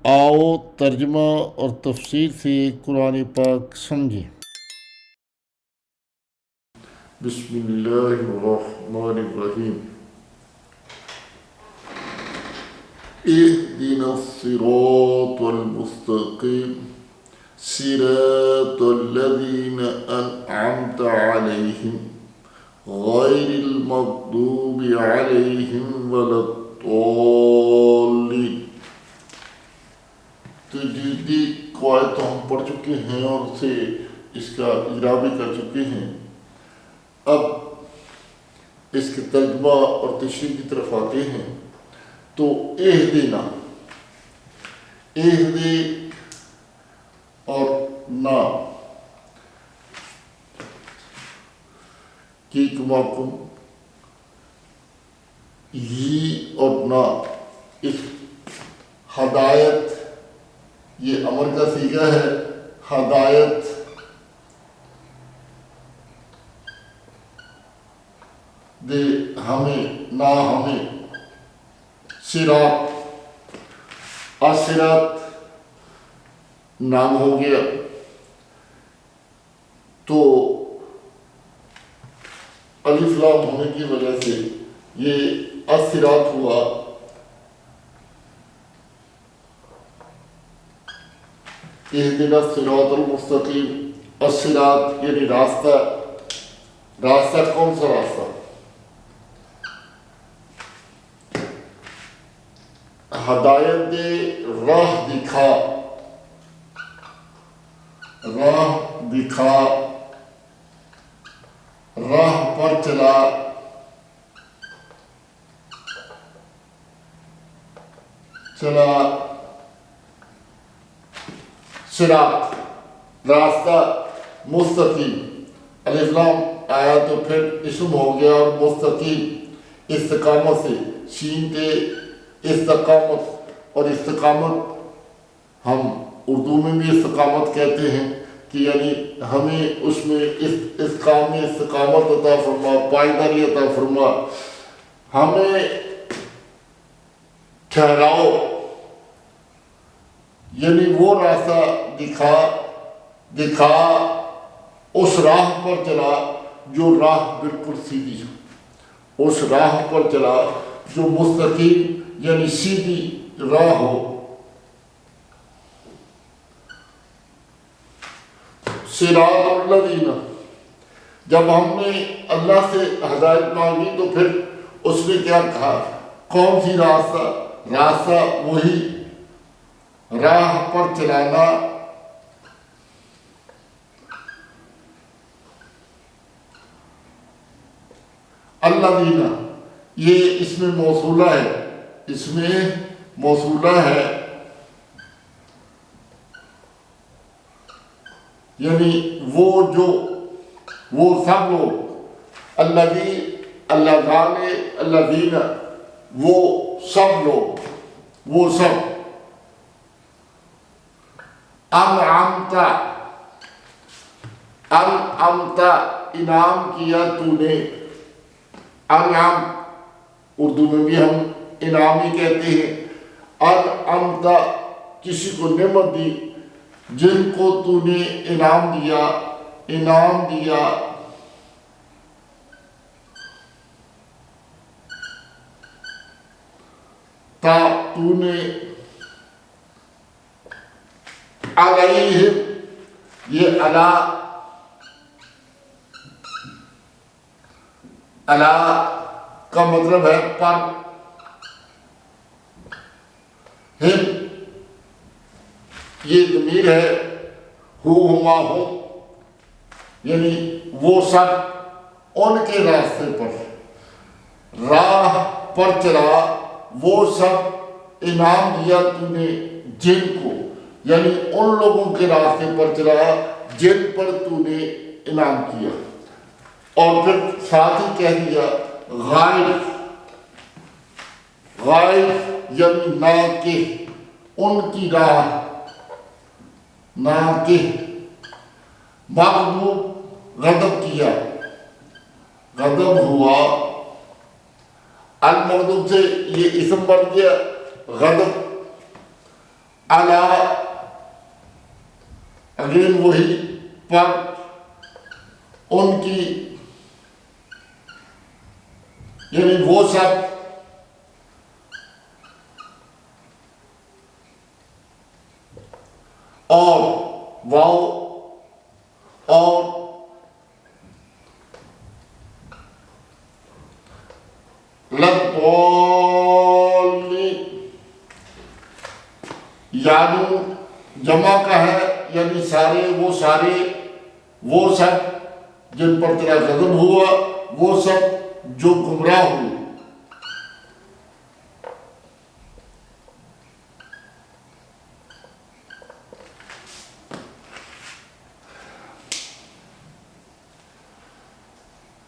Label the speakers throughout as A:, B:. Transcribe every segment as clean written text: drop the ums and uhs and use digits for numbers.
A: آؤ ترجمہ اور تفسیر سے قرآن پاک سمجھیں۔ بسم اللہ الرحمن الرحیم۔ اهدنا الصراط المستقیم صراط الذین انعمت علیہم غیر المغضوب علیہم ولا الضالین۔ تجدیدی قواعد تو ہم پڑھ چکے ہیں اور اسے اس کا اجرا بھی کر چکے ہیں۔ اب اس کے ترجمہ اور تشریح کی طرف آتے ہیں تو اہدنا، اہدے اور نا کی کماکم، یہ اور نا، اس ہدایت، یہ امر کا صیغہ ہے، ہدایت دے ہمیں، نہ ہمیں، صراط، الصراط نام ہو گیا تو الف لام ہونے کی وجہ سے یہ الصراط ہوا۔ اہدنا الصراط المستقیم، الصراط یعنی راستہ، راستہ کون سا راستہ؟ ہدایت دے، راہ دکھا، راہ دکھا، راہ پر چلا، چلا، صراط راستہ مستقیم، الف لام آیا تو پھر اسم ہو گیا اور مستقیم استقامت سے، شین تے استقامت، اور استقامت ہم اردو میں بھی استقامت کہتے ہیں کہ یعنی ہمیں اس میں اس کام میں استقامت عطا فرما، پائیداری عطا فرما، ہمیں ٹھہراؤ، یعنی وہ راستہ دکھا، اس راہ پر چلا جو راہ بالکل سیدھی ہو، اس راہ پر چلا جو مستقیم یعنی سیدھی راہ ہو۔ صراط الذین، جب ہم نے اللہ سے ہدایت مانگی تو پھر اس نے کیا کہا؟ کون سی راستہ؟ راستہ وہی راہ پر چلانا، الذین یہ اس میں موصولہ ہے، اس میں موصولہ ہے، یعنی وہ جو، وہ سب لوگ، الذی، الذین وہ سب لوگ، وہ سب، انعمت انعام کیا تو نے، انعام اردو میں بھی ہم انعام ہی کہتے ہیں، انعمت کسی کو نعمت دی، جن کو تو نے انعام دیا، انعام دیا، تا تو نے علیہم، یہ علا کا مطلب ہے پر، ہم یہ ضمیر ہے، ہما ہم یعنی وہ سب ان کے راستے پر، راہ پر چلا، وہ سب انعام دیا تو نے جن کو، یعنی ان لوگوں کے راستے پر چلا جن پر تو نے انعام کیا، اور پھر ساتھ ہی کہہ دیا غائب یعنی نہ کہ ان کی راہ، نہ کہ مغضوب غضب کیا، غضب ہوا، المغضوب سے یہ اسم بن گیا غضب، اعلیٰ اگین وہی پر ان کی یعنی وہ سب اور واو اور یعنی جمع کا ہے، یعنی سارے وہ سب جن پر تیرا غضب ہوا، وہ سب جو گمراہ ہوئے۔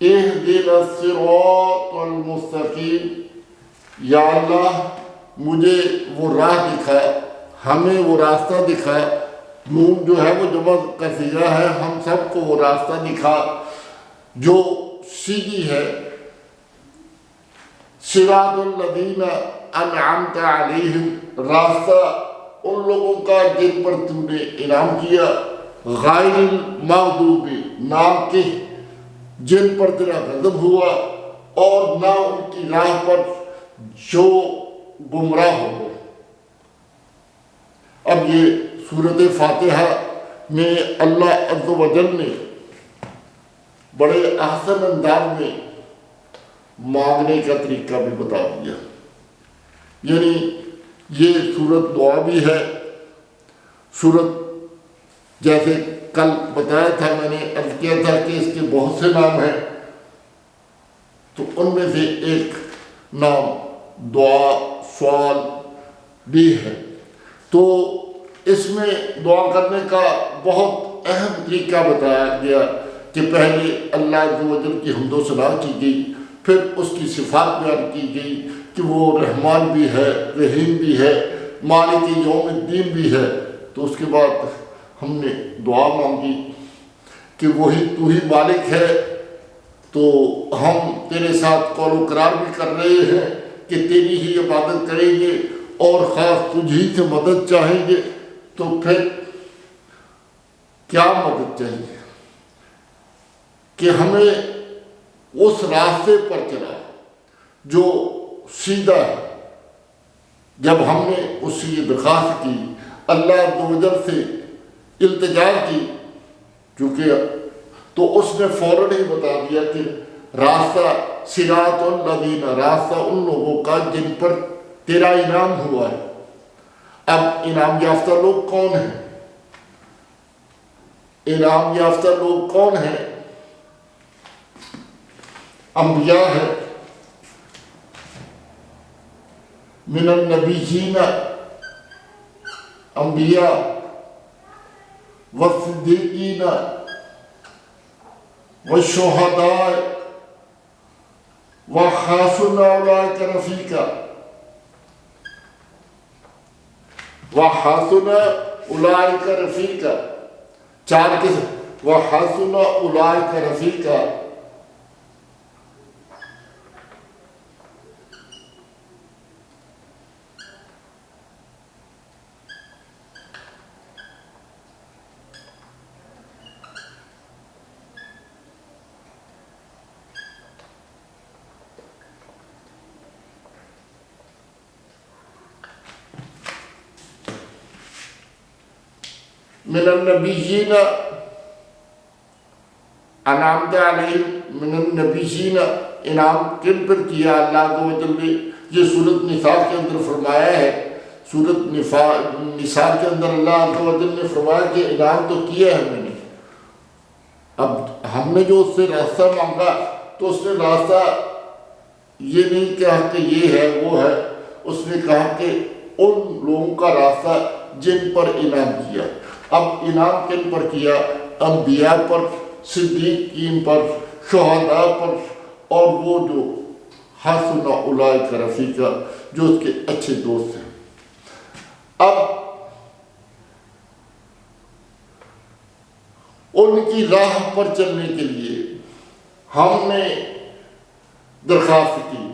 A: اہدنا الصراط المستقیم، یا اللہ مجھے وہ راہ دکھا، ہمیں وہ راستہ دکھا۔ نون جو ہے وہ جمع کا صیغہ ہے، ہم سب کو وہ راستہ دکھا جو سیدھی ہے۔ صراط الذین انعمت علیہم، راستہ ان لوگوں کا جن پر تم نے انعام کیا، غیر المغضوب، نہ کہ جن پر تیرا غضب ہوا، اور نہ ان کی راہ پر جو گمراہ ہو گئے۔ اب یہ سورۃ فاتحہ میں اللہ عز و جل نے بڑے احسن انداز میں مانگنے کا طریقہ بھی بتا دیا، یعنی یہ سورت دعا بھی ہے۔ سورت جیسے کل بتایا تھا، میں نے عرض کیا تھا کہ اس کے بہت سے نام ہیں، تو ان میں سے ایک نام دعا سوال بھی ہے۔ تو اس میں دعا کرنے کا بہت اہم طریقہ بتایا گیا کہ پہلے اللہ عز و جل کی حمد و ثنا کی گئی، پھر اس کی صفات بیان کی گئی کہ وہ رحمان بھی ہے، رحیم بھی ہے، مالک یوم الدین بھی ہے۔ تو اس کے بعد ہم نے دعا مانگی کہ وہی تو ہی مالک ہے، تو ہم تیرے ساتھ قول و قرار بھی کر رہے ہیں کہ تیری ہی عبادت کریں گے اور خاص تجھی سے مدد چاہیں گے۔ تو پھر کیا مدد چاہیے کہ ہمیں اس راستے پر چلا جو سیدھا ہے۔ جب ہم نے اس سے یہ درخواست کی، اللہ عز و جل سے التجا کی، چونکہ تو اس نے فوراً ہی بتا دیا کہ راستہ صراط الذین، راستہ ان لوگوں کا جن پر تیرا انعام ہوا ہے۔ اب انعام یافتہ لوگ کون ہیں؟ انعام یافتہ لوگ کون ہیں؟ انبیاء ہیں، من النبیین، انبیاء والصدیقین والشہداء وحسن اولئک رفیقا، وحسن اولئک رفیقا، چار قسم، وحسن اولئک رفیقا۔ من النبیین انعمت علیہم، من النبیین، انعام کن پر کیا اللہ کو وجل نے؟ یہ سورۃ نساء کے اندر فرمایا ہے۔ سورۃ نساء کے اندر اللہ عز و جل نے فرمایا کہ انعام تو کیا ہے میں نے۔ اب ہم نے جو اس سے راستہ مانگا تو اس نے راستہ یہ نہیں کہا کہ یہ ہے وہ ہے، اس نے کہا کہ ان لوگوں کا راستہ جن پر انعام کیا۔ اب انعام کن پر کیا؟ انبیاء پر، صدیقین پر، شہداء پر، اور وہ جو حسن اولئک رفیقا، جو اس کے اچھے دوست ہیں۔ اب ان کی راہ پر چلنے کے لیے ہم نے درخواست کی۔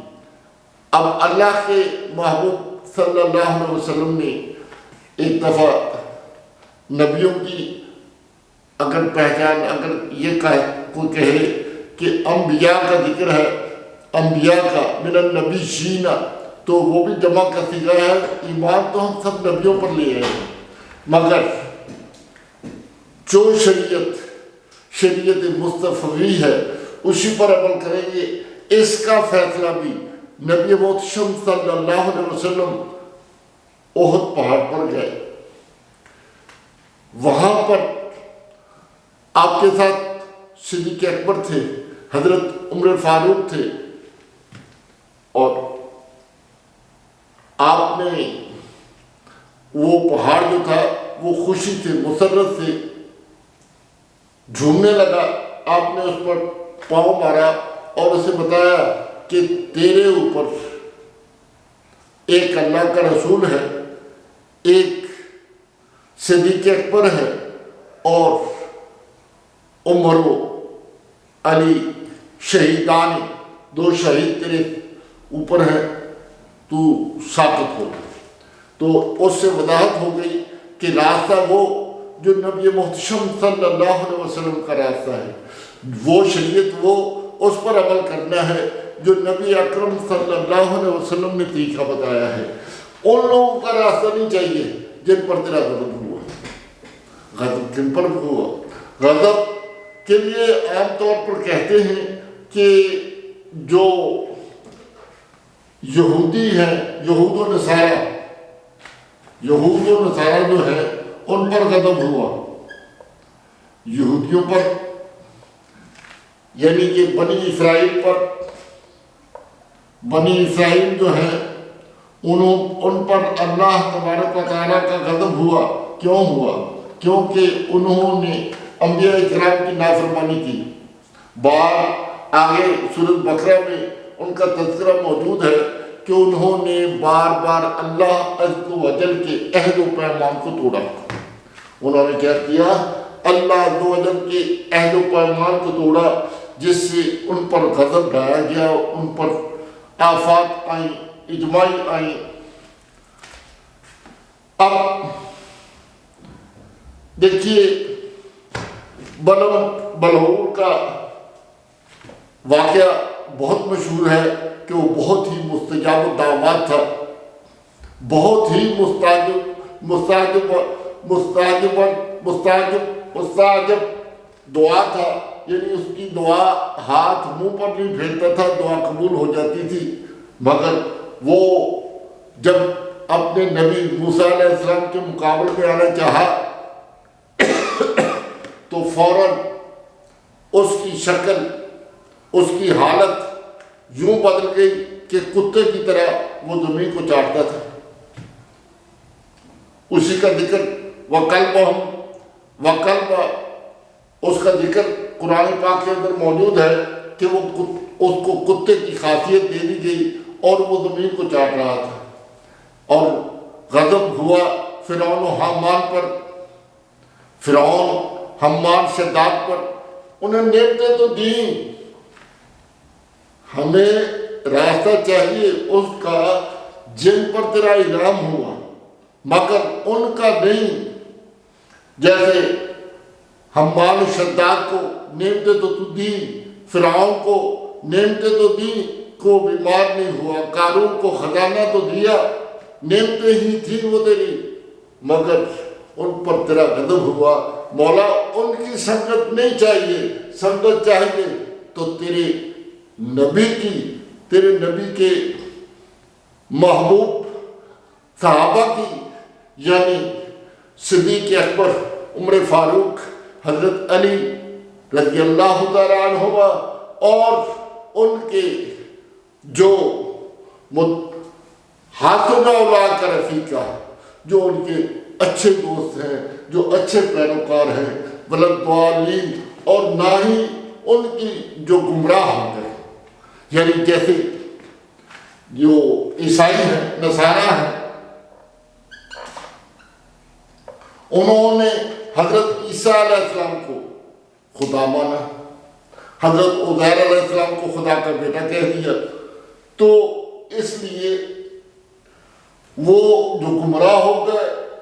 A: اب اللہ کے محبوب صلی اللہ علیہ وسلم نے ایک دفعہ نبیوں کی اگر پہچان، اگر یہ کوئی کہے کہ انبیاء کا ذکر ہے، انبیاء کا من النبیین، تو وہ بھی جمع کا صیغہ ہے۔ ایمان تو ہم سب نبیوں پر لے آئے ہیں، مگر جو شریعت مصطفی ہے اسی پر عمل کریں گے۔ اس کا فیصلہ بھی نبی محتشم صلی اللہ علیہ وسلم احد پہاڑ پر گئے، وہاں پر آپ کے ساتھ صدیق اکبر تھے، حضرت عمر فاروق تھے، اور آپ نے وہ پہاڑ جو تھا وہ خوشی سے، مسرت سے جھومنے لگا۔ آپ نے اس پر پاؤں مارا اور اسے بتایا کہ تیرے اوپر ایک اللہ کا رسول ہے، ایک صدیق اکبر ہے، اور عمر و علی شہیدان، دو شہید تیرے اوپر ہیں، تو ساکت ہو۔ تو اس سے وضاحت ہو گئی کہ راستہ وہ جو نبی محتشم صلی اللہ علیہ وسلم کا راستہ ہے، وہ شریعت، وہ اس پر عمل کرنا ہے جو نبی اکرم صلی اللہ علیہ وسلم نے طریقہ بتایا ہے۔ ان لوگوں کا راستہ نہیں چاہیے جن پر تیرا غضب ہوا۔ غضب کن پر ہوا؟ غضب کے لیے عام طور پر کہتے ہیں کہ جو یہودی ہیں، یہود و نصارہ جو ہے ان پر غضب ہوا، یہودیوں پر، یعنی کہ بنی اسرائیل پر۔ بنی اسرائیل جو ہیں ان پر اللہ تبارک و تعالیٰ کا غضب ہوا۔ کیوں ہوا؟ کیونکہ انہوں نے انبیاء کرام کی نافرمانی کی۔ آگے سورۃ بقرہ میں ان کا تذکرہ موجود ہے کہ انہوں نے بار بار اللہ عز و جل کے عہد و پیمان کو توڑا۔ انہوں نے کیا کیا؟ اللہ عز و جل کے عہد و پیمان کو توڑا، جس سے ان پر غضب ڈایا گیا، ان پر آفات آئیں، اجماعی آئیں۔ اب دیکھیے بلعور کا واقعہ بہت مشہور ہے کہ وہ بہت ہی مستجاب الدعوات تھا، بہت ہی مستجاب دعا تھا، یعنی اس کی دعا ہاتھ منہ پر نہیں پھیرتا تھا، دعا قبول ہو جاتی تھی۔ مگر وہ جب اپنے نبی موسیٰ علیہ السلام کے مقابلے میں آنا چاہا تو فوراً اس کی شکل، اس کی حالت یوں بدل گئی کہ کتے کی طرح وہ زمین کو چاٹتا تھا۔ اسی کا ذکر وَقَلْبَ اس کا ذکر قرآن پاک کے اندر موجود ہے کہ وہ اس کو کتے کی خاصیت دے دی گئی اور وہ زمین کو چاٹ رہا تھا۔ اور غضب ہوا فرعون و حامان پر، فرعون، حمان، شداد پر۔ انہیں نعمتیں تو دیں، ہمیں راستہ چاہیے اس کا جن پر تیرا انعام ہوا، مگر ان کا نہیں۔ جیسے حمان و شداد کو نعمتیں تو دی، فرعون کو نعمتیں تو دی، کو بیمار نہیں ہوا، قارون کو خزانہ تو دیا، نعمتیں ہی تھیں وہ تیری، مگر ان پر تیرا غضب ہوا۔ مولا ان کی سنگت نہیں چاہیے، سنگت چاہیے تو تیرے نبی کے محبوب صحابہ کی، یعنی صدیق اکبر، عمر فاروق، حضرت علی رضی اللہ تعالیٰ عنہما، اور ان کے جو حسن اولاد کا رفیقہ، جو ان کے اچھے دوست ہیں، جو اچھے پیروکار ہیں، ولدوالین، اور نہ ہی ان کی جو گمراہ ہو گئے، یعنی جیسے جو عیسائی ہیں، نصارہ ہیں، انہوں نے حضرت عیسیٰ علیہ السلام کو خدا مانا، حضرت عزیر علیہ السلام کو خدا کا بیٹا کہہ دیا۔ تو اس لیے وہ جو گمراہ ہو گئے،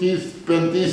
A: 30, 35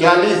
A: 40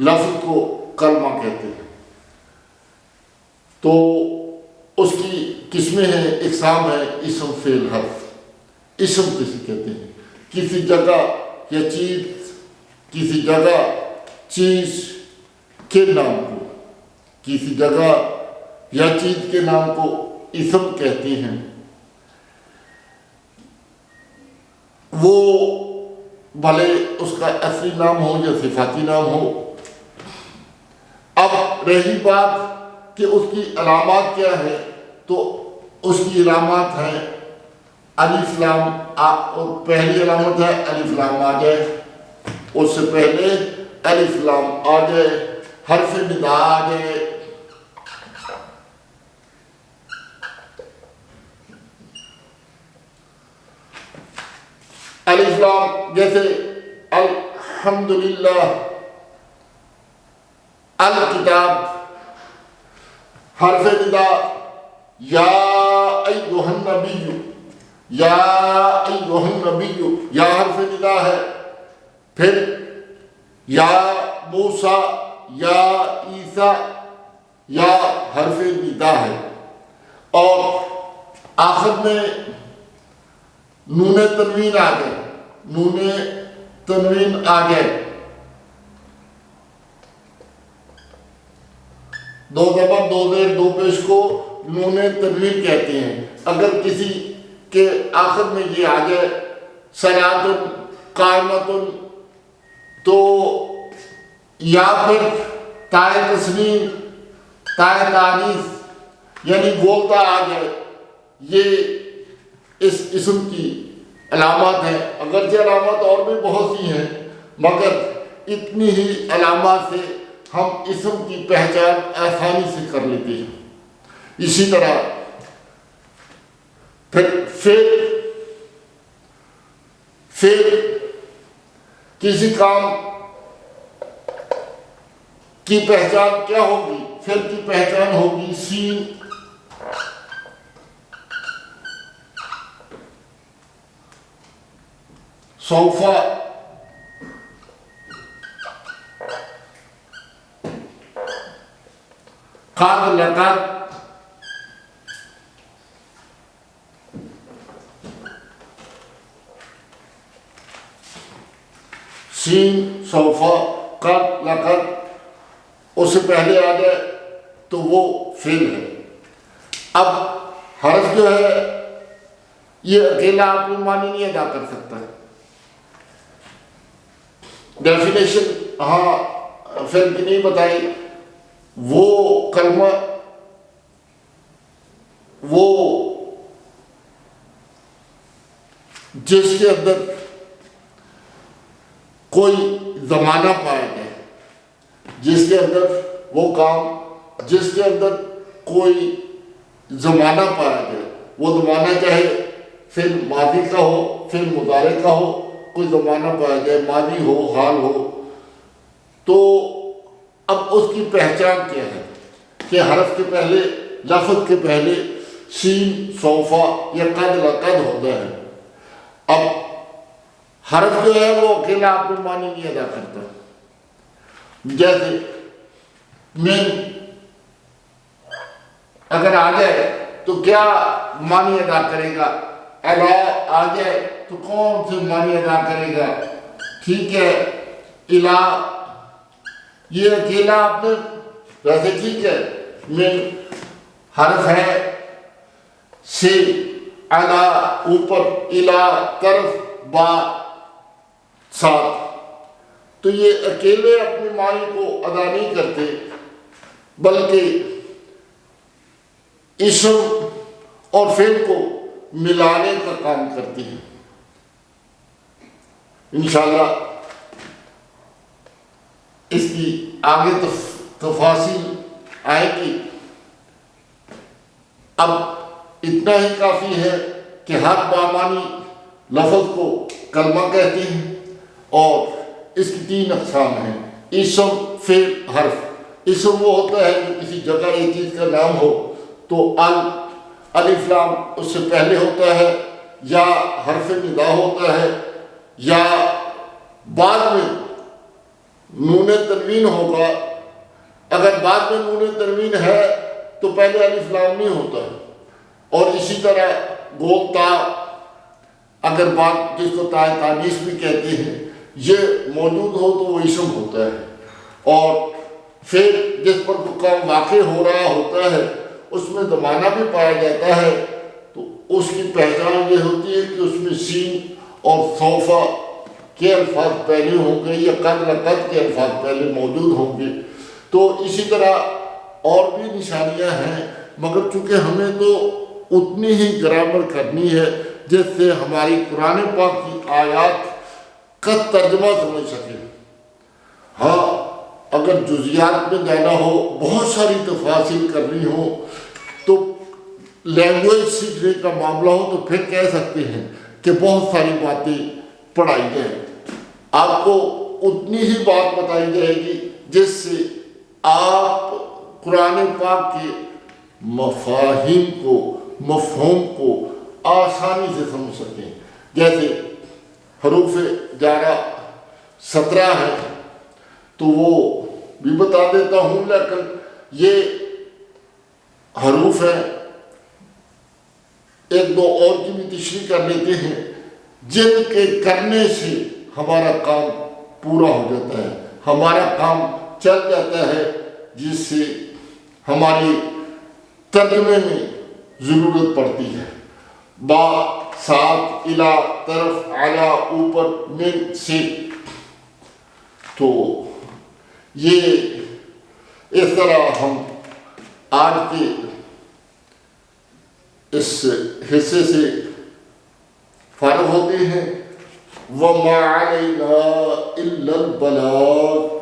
A: لفظ کو کلمہ کہتے ہیں۔ تو اس کی قسمیں ہیں، اقسام ہیں، اسم فعل حرف۔ اسم کسی کہتے ہیں کسی جگہ یا چیز، کسی جگہ چیز کے نام کو، کسی جگہ یا چیز کے نام کو اسم کہتے ہیں۔ وہ بھلے اس کا اصلی نام ہو یا صفاتی نام ہو۔ اب رہی بات کہ اس کی علامات کیا ہے، تو اس کی علامات ہیں الف لام اور پہلی علامت ہے الف لام آ جائے، اس سے پہلے الف لام آ جائے، حرف ندا آ جائے، الف لام جیسے الحمدللہ، الکتاب، حرف ندا یا ایھا النبی، یا ایھا النبی، یا حرف ندا ہے، پھر یا موسیٰ، یا عیسیٰ، یا حرف ندا ہے، اور آخر میں نون تنوین آ گئے، نون تنوین آ گئے، دو زبر دو زیر دو پیش کو نون تنوین کہتے ہیں۔ اگر کسی کے آخر میں یہ آ جائے صلاۃ قائمۃ، تو یا پھر تائے تسنین، تائے تانیث یعنی بولتا آ جائے، یہ اس اسم کی علامات ہیں۔ اگرچہ علامات اور بھی بہت سی ہیں، مگر اتنی ہی علامات سے ہم اسم کی پہچان آسانی سے کر لیتے ہیں۔ اسی طرح پھر فعل کسی کام کی پہچان کیا ہوگی؟ فعل کی پہچان ہوگی سین، سوف، قد، لقد، سین، سوف، قد، لقد، اس سے پہلے آ جائے تو وہ فعل ہے۔ اب حرف جو ہے یہ اکیلا اپنی معنی نہیں ادا کر سکتا ہے۔ ڈیفینیشن ہاں فعل کی نہیں بتائی، وہ کلمہ، وہ جس کے اندر کوئی زمانہ پایا جائے، جس کے اندر وہ کام، جس کے اندر کوئی زمانہ پایا جائے، وہ زمانہ چاہے فعل ماضی کا ہو، فعل مضارع کا ہو، کوئی زمانہ پایا جائے، ماضی ہو، حال ہو، تو اب اس کی پہچان کیا ہے کہ حرف کے پہلے، لفظ کے پہلے سین، سوفا یا قد، لقد ہوتا ہے۔ اب حرف جو ہے وہ اکیلا اپنے معنی نہیں ادا کرتا، جیسے من اگر آ جائے تو کیا معنی ادا کرے گا؟ الا آ جائے تو کون سے معنی ادا کرے گا؟ ٹھیک ہے، الا یہ اکیلا آپ نے، ویسے ٹھیک ہے من حرف ہے، سے، الا اوپر، الا طرف، با ساتھ، تو یہ اکیلے اپنے معنی کو ادا نہیں کرتے، بلکہ اسم اور فعل کو ملانے کا کام کرتے ہیں۔ انشاءاللہ اس کی آگے تفاصیل آئے گی۔ اب اتنا ہی کافی ہے کہ ہر بامانی لفظ کو کلمہ کہتے ہیں، اور اس کی 3 اقسام ہیں: اسم، فعل، حرف۔ اسم وہ ہوتا ہے کہ کسی جگہ ایک چیز کا نام ہو تو الف لام اس سے پہلے ہوتا ہے، یا حرف ندا ہوتا ہے، یا بعد میں نون تنوین ہوگا، اگر بعد میں نون تنوین ہے تو پہلے الف لام نہیں ہوتا ہے، اور اسی طرح گول تا اگر بات جس کو تائے تانیث بھی کہتے ہیں یہ موجود ہو تو وہ اسم ہوتا ہے، اور پھر جس پر کوئی کام واقع ہو رہا ہوتا ہے اس میں زمانہ بھی پایا جاتا ہے تو اس کی پہچان یہ ہوتی ہے کہ اس میں سین اور سوفا کے الفاظ پہلے ہوں گے یا قد لقد کے الفاظ پہلے موجود ہوں گے۔ تو اسی طرح اور بھی نشانیاں ہیں، مگر چونکہ ہمیں تو اتنی ہی گرامر کرنی ہے جس سے ہماری قرآن پاک کی آیات کا ترجمہ سمجھ سکے۔ ہاں اگر جزیات میں جانا ہو، بہت ساری تفاصیل کرنی ہو تو لینگویج سیکھنے کا معاملہ ہو تو پھر کہہ سکتے ہیں کہ بہت ساری باتیں پڑھائی جائیں، آپ کو اتنی ہی بات بتائی جائے گی جس سے آپ قرآن پاک کے مفاہیم کو، مفہوم کو آسانی سے سمجھ سکیں۔ جیسے حروف جارہ 17 ہیں تو وہ بھی بتا دیتا ہوں، لیکن یہ حروف ہیں، ایک دو اور کی بھی تشریح کر لیتے ہیں جن کے کرنے سے ہمارا کام پورا ہو جاتا ہے، ہمارا کام چل جاتا ہے، جس سے ہماری ترجمے میں ضرورت پڑتی ہے۔ با، ساتھ، الا، طرف، علی، اوپر، من، سے، تو یہ اس طرح ہم آج کے اس حصے سے فارغ ہوتے ہیں۔ وَمَا عَلَيْنَا إِلَّا الْبَلَاغُ